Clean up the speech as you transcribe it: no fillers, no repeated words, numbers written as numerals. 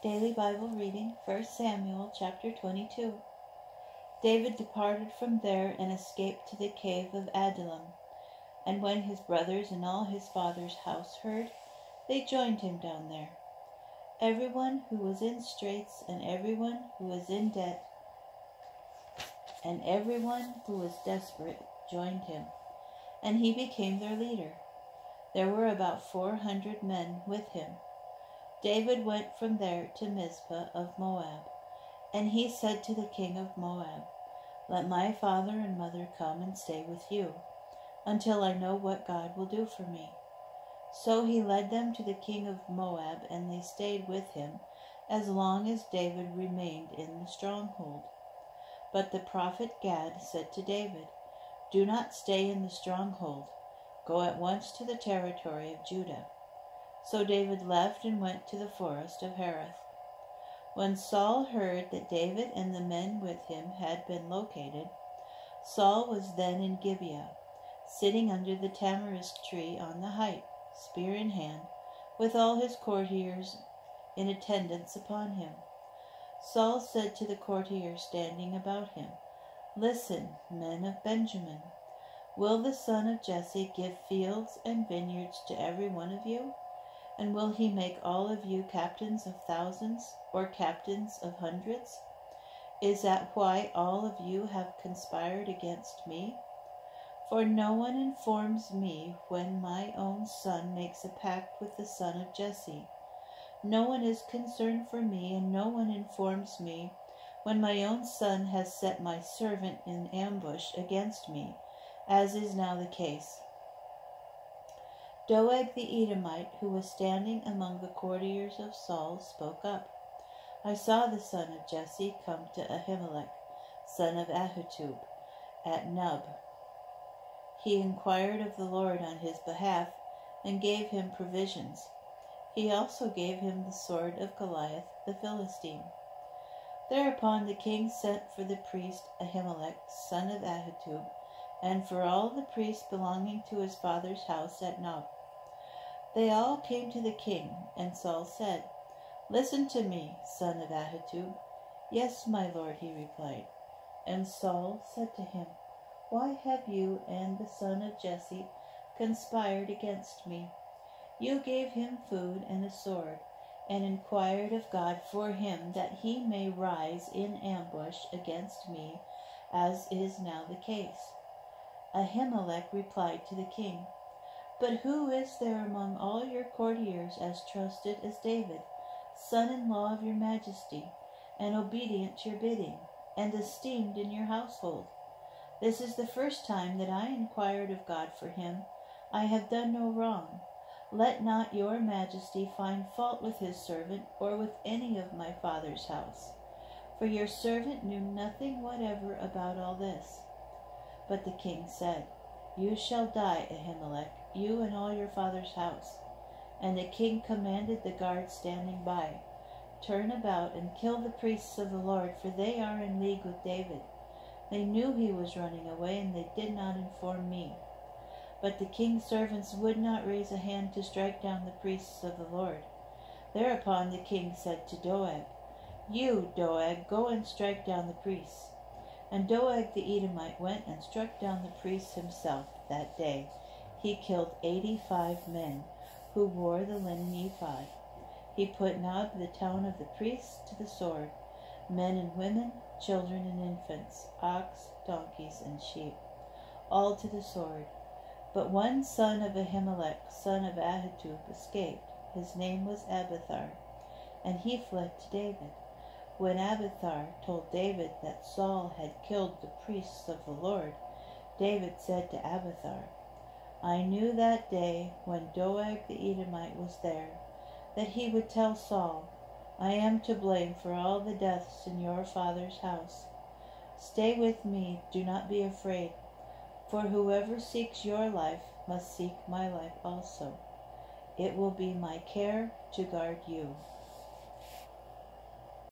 Daily Bible reading, 1 Samuel chapter 22. David departed from there and escaped to the cave of Adullam. And when his brothers and all his father's house heard, they joined him down there. Everyone who was in straits and everyone who was in debt and everyone who was desperate joined him, and he became their leader. There were about 400 men with him. David went from there to Mizpah of Moab, and he said to the king of Moab, "Let my father and mother come and stay with you, until I know what God will do for me." So he led them to the king of Moab, and they stayed with him as long as David remained in the stronghold. But the prophet Gad said to David, "Do not stay in the stronghold. Go at once to the territory of Judah." So David left and went to the forest of Hereth. When Saul heard that David and the men with him had been located, Saul was then in Gibeah, sitting under the tamarisk tree on the height, spear in hand, with all his courtiers in attendance upon him. Saul said to the courtiers standing about him, "Listen, men of Benjamin, will the son of Jesse give fields and vineyards to every one of you? And will he make all of you captains of thousands or captains of hundreds? Is that why all of you have conspired against me? For no one informs me when my own son makes a pact with the son of Jesse. No one is concerned for me, and no one informs me when my own son has set my servant in ambush against me, as is now the case." Doeg the Edomite, who was standing among the courtiers of Saul, spoke up. "I saw the son of Jesse come to Ahimelech, son of Ahitub, at Nub. He inquired of the Lord on his behalf and gave him provisions. He also gave him the sword of Goliath the Philistine." Thereupon the king sent for the priest Ahimelech, son of Ahitub, and for all the priests belonging to his father's house at Nob. They all came to the king, and Saul said, "Listen to me, son of Ahitub." "Yes, my lord," he replied. And Saul said to him, "Why have you and the son of Jesse conspired against me? You gave him food and a sword, and inquired of God for him that he may rise in ambush against me, as is now the case." Ahimelech replied to the king, "But who is there among all your courtiers as trusted as David, son-in-law of your majesty, and obedient to your bidding, and esteemed in your household? This is the first time that I inquired of God for him. I have done no wrong. Let not your majesty find fault with his servant or with any of my father's house, for your servant knew nothing whatever about all this." But the king said, "You shall die, Ahimelech, you and all your father's house." And the king commanded the guards standing by, "Turn about and kill the priests of the Lord, for they are in league with David. They knew he was running away, and they did not inform me." But the king's servants would not raise a hand to strike down the priests of the Lord. Thereupon the king said to Doeg, "You, Doeg, go and strike down the priests." And Doeg the Edomite went and struck down the priests himself that day. He killed 85 men who wore the linen ephod. He put Nob, the town of the priests, to the sword, men and women, children and infants, ox, donkeys, and sheep, all to the sword. But one son of Ahimelech, son of Ahitub, escaped. His name was Abiathar, and he fled to David. When Abiathar told David that Saul had killed the priests of the Lord, David said to Abiathar, "I knew that day when Doeg the Edomite was there, that he would tell Saul, 'I am to blame for all the deaths in your father's house.' Stay with me, do not be afraid, for whoever seeks your life must seek my life also. It will be my care to guard you."